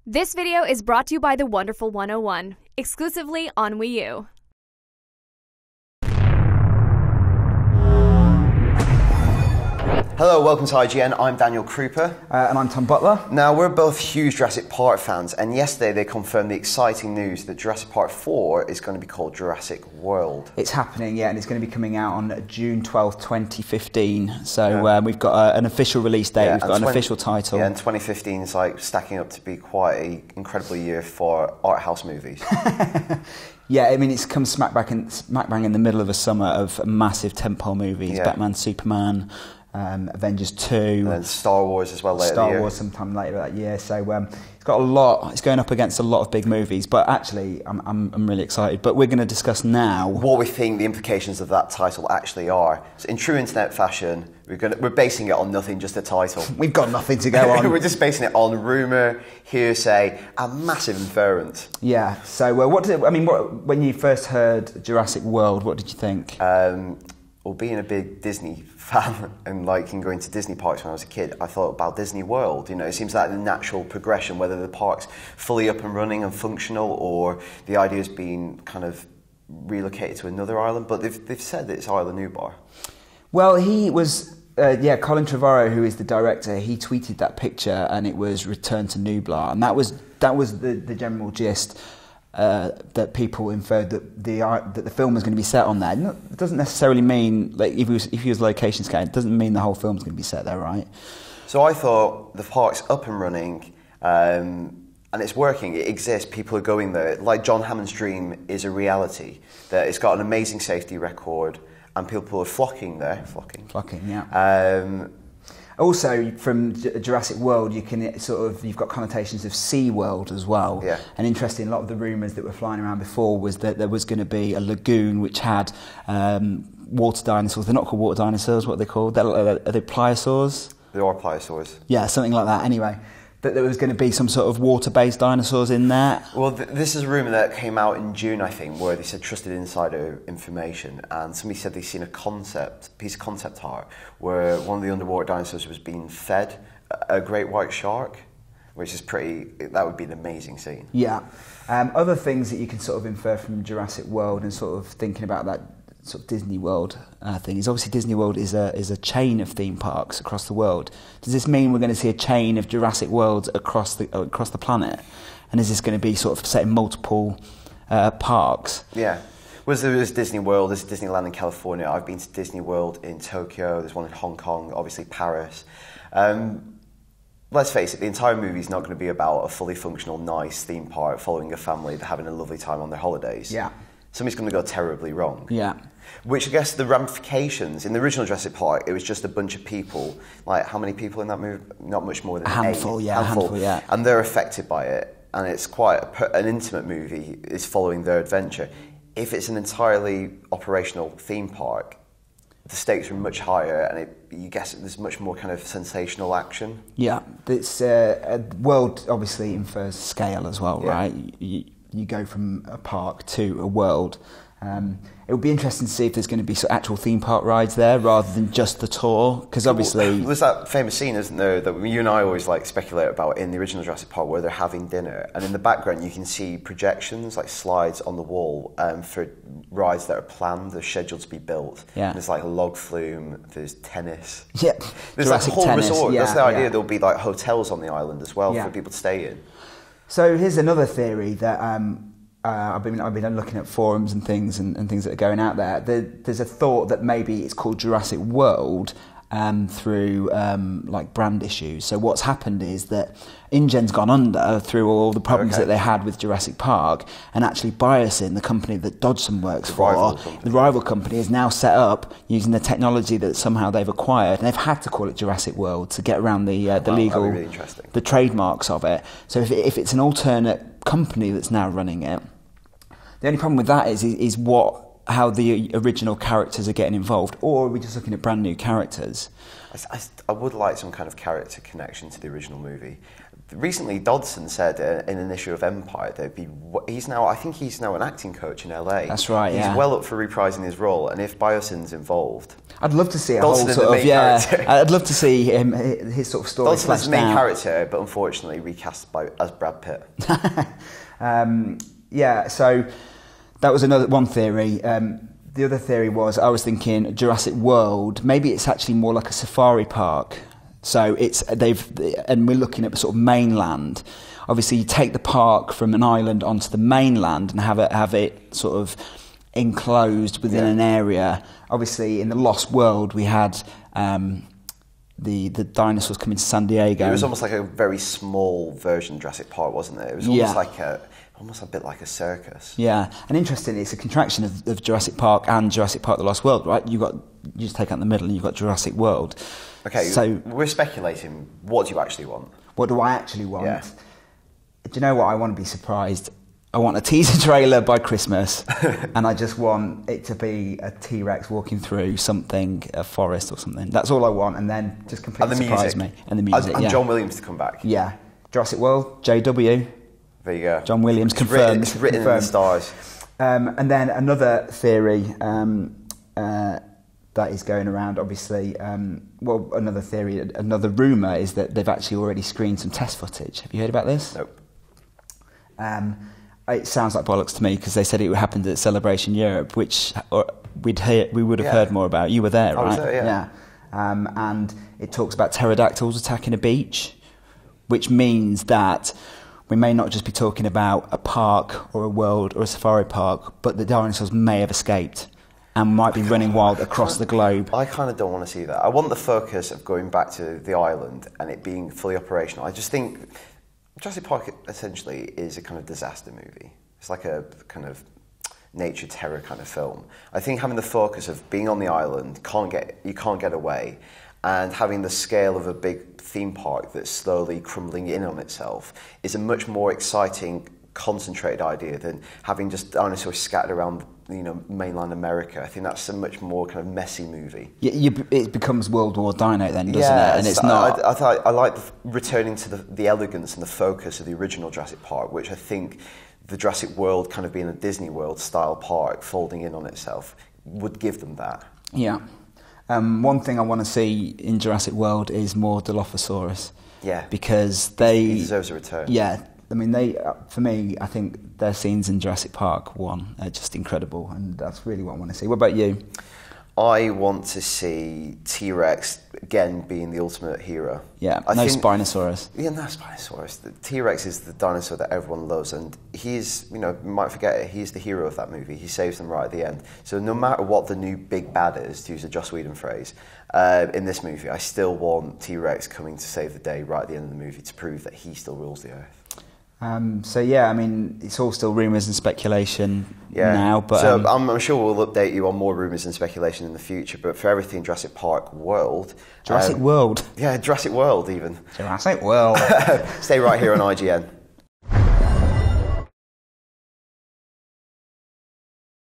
This video is brought to you by the Wonderful 101, exclusively on Wii U. Hello, welcome to IGN. I'm Daniel Krupa. And I'm Tom Butler. Now, we're both huge Jurassic Park fans, and yesterday they confirmed the exciting news that Jurassic Park IV is going to be called Jurassic World. It's happening, yeah, and it's going to be coming out on June 12th, 2015. So we've got an official release date, we've got an official title. Yeah, and 2015 is like stacking up to be quite an incredible year for art house movies. Yeah, I mean, it's come smack bang in the middle of a summer of massive tentpole movies. Batman, Superman, Avengers 2, and then Star Wars as well later. Star Wars sometime later that year. So it's got a lot. It's going up against a lot of big movies. But actually, I'm really excited. But we're going to discuss now what we think the implications of that title actually are. So in true internet fashion, we're basing it on nothing, just a title. We've got nothing to go on. We're just basing it on rumour, hearsay, and massive inference. Yeah. So when you first heard Jurassic World, what did you think? Well, being a big Disney fan and liking going to Disney parks when I was a kid, I thought about Disney World. You know, it seems like the natural progression, whether the park's fully up and running and functional, or the idea's been kind of relocated to another island. But they've said that it's Isla Nublar. Well, he was. Colin Trevorrow, who is the director, he tweeted that picture, and it was "Return to Nublar," and that was the general gist. That people inferred that the film was going to be set on there. It doesn't necessarily mean, like, if he was location scouting, it doesn't mean the whole film's going to be set there, right? So I thought the park's up and running, and it's working. It exists. People are going there. Like John Hammond's dream is a reality. That it's got an amazing safety record, and people are flocking there. Flocking, yeah. Also, from Jurassic World, you've got connotations of Sea World as well. Yeah. And interesting, a lot of the rumours that were flying around before was that there was going to be a lagoon which had water dinosaurs. They're not called water dinosaurs. What are they called? Are they pliosaurs? They are pliosaurs. Yeah, something like that. Anyway, that there was going to be some sort of water-based dinosaurs in there. Well, this is a rumour that came out in June, I think, where they said trusted insider information, and somebody said they'd seen a piece of concept art where one of the underwater dinosaurs was being fed a great white shark, which is that would be an amazing scene. Yeah. Other things that you can sort of infer from Jurassic World and sort of thinking about that sort of Disney World thing is obviously Disney World is a chain of theme parks across the world. Does this mean we're going to see a chain of Jurassic Worlds across the planet? And is this going to be sort of set in multiple parks? Yeah. Well, there's Disney World, there's Disneyland in California. I've been to Disney World in Tokyo. There's one in Hong Kong, obviously Paris. Let's face it, the entire movie is not going to be about a fully functional, nice theme park following a family having a lovely time on their holidays. Yeah. Something's going to go terribly wrong. Yeah. Which I guess the ramifications, in the original Jurassic Park, it was just a bunch of people. Like, how many people in that movie? Not much more than a handful, yeah. And they're affected by it. And it's quite an intimate movie. It's following their adventure. If it's an entirely operational theme park, the stakes are much higher, and you guess there's much more kind of sensational action. Yeah. This world obviously infers scale as well, right? You go from a park to a world. It would be interesting to see if there's going to be actual theme park rides there rather than just the tour, because obviously there's that famous scene, isn't there, that you and I always like speculate about in the original Jurassic Park, where they're having dinner, and in the background you can see projections, like slides on the wall, for rides that are planned, they're scheduled to be built. Yeah. There's like a log flume, there's tennis. Yeah. There's Jurassic like a whole tennis. resort. Yeah, That's the idea. yeah. There'll be like hotels on the island as well for people to stay in. So here's another theory that I've been looking at forums and things that are going out there. There's a thought that maybe it's called Jurassic World through like brand issues. So what's happened is that IGN's gone under through all the problems that they had with Jurassic Park, and actually Biosyn, the company that Dodgson works for, the rival company, is now set up using the technology that somehow they've acquired, and they've had to call it Jurassic World to get around the legal, really interesting, the trademarks of it. So if it's an alternate company that's now running it, the only problem with that is how the original characters are getting involved, or are we just looking at brand new characters? I would like some kind of character connection to the original movie. recently Dodson said in an issue of Empire that I think he's now an acting coach in LA. That's right. He's well up for reprising his role, and if Biosyn's involved, I'd love to see a Dodson whole sort of character. I'd love to see his sort of story. Dodson is the main out. character, but unfortunately recast as Brad Pitt. So that was one theory. The other theory was I was thinking Jurassic World. Maybe it's actually more like a safari park. So and we're looking at the sort of mainland. Obviously, you take the park from an island onto the mainland and have it sort of enclosed within an area. Obviously, in the Lost World, we had the dinosaurs coming to San Diego. It was almost like a very small version of Jurassic Park, wasn't it? It was almost a bit like a circus. Yeah, and interesting, it's a contraction of Jurassic Park and Jurassic Park: The Lost World, right? You just take out the middle and you've got Jurassic World. Okay, so we're speculating. What do you actually want? What do I actually want? Yeah. Do you know what? I want to be surprised. I want a teaser trailer by Christmas, and I just want it to be a T-Rex walking through a forest or something. That's all I want, and then just completely surprise me. And the music, and John Williams to come back. Yeah, Jurassic World, JW. There you go. John Williams confirmed. It's written in the stars. And then another theory that is going around, obviously, another rumour is that they've actually already screened some test footage. Have you heard about this? Nope. It sounds like bollocks to me because they said it happened at Celebration Europe, which we would have heard more about. You were there, right? I was there, yeah. And it talks about pterodactyls attacking a beach, which means that we may not just be talking about a park or a world or a safari park, but the dinosaurs may have escaped and might be running wild across the globe. I kind of don't want to see that. I want the focus of going back to the island and it being fully operational. I just think Jurassic Park essentially is a kind of disaster movie. It's like a kind of nature terror kind of film. I think having the focus of being on the island, you can't get away, and having the scale of a big theme park that's slowly crumbling in on itself is a much more exciting, concentrated idea than having just dinosaurs scattered around, mainland America. I think that's a much more kind of messy movie. It becomes World War Dino then, doesn't it? And it's not. I like returning to the elegance and the focus of the original Jurassic Park, which I think the Jurassic World kind of being a Disney World style park folding in on itself would give them that. Yeah. One thing I want to see in Jurassic World is more Dilophosaurus. Yeah. Because he deserves a return. Yeah. I mean, for me, I think their scenes in Jurassic Park 1 are just incredible, and that's really what I want to see. What about you? I want to see T-Rex again being the ultimate hero. Yeah, no Spinosaurus. Yeah, no Spinosaurus. The T-Rex is the dinosaur that everyone loves, and he's, you might forget it, he's the hero of that movie. He saves them right at the end. So no matter what the new big bad is, to use a Joss Whedon phrase, in this movie, I still want T-Rex coming to save the day right at the end of the movie to prove that he still rules the earth. It's all still rumours and speculation now. But so I'm sure we'll update you on more rumours and speculation in the future. But for everything Jurassic Park World... Jurassic World? Yeah, Jurassic World even. Jurassic World. Stay right here on IGN.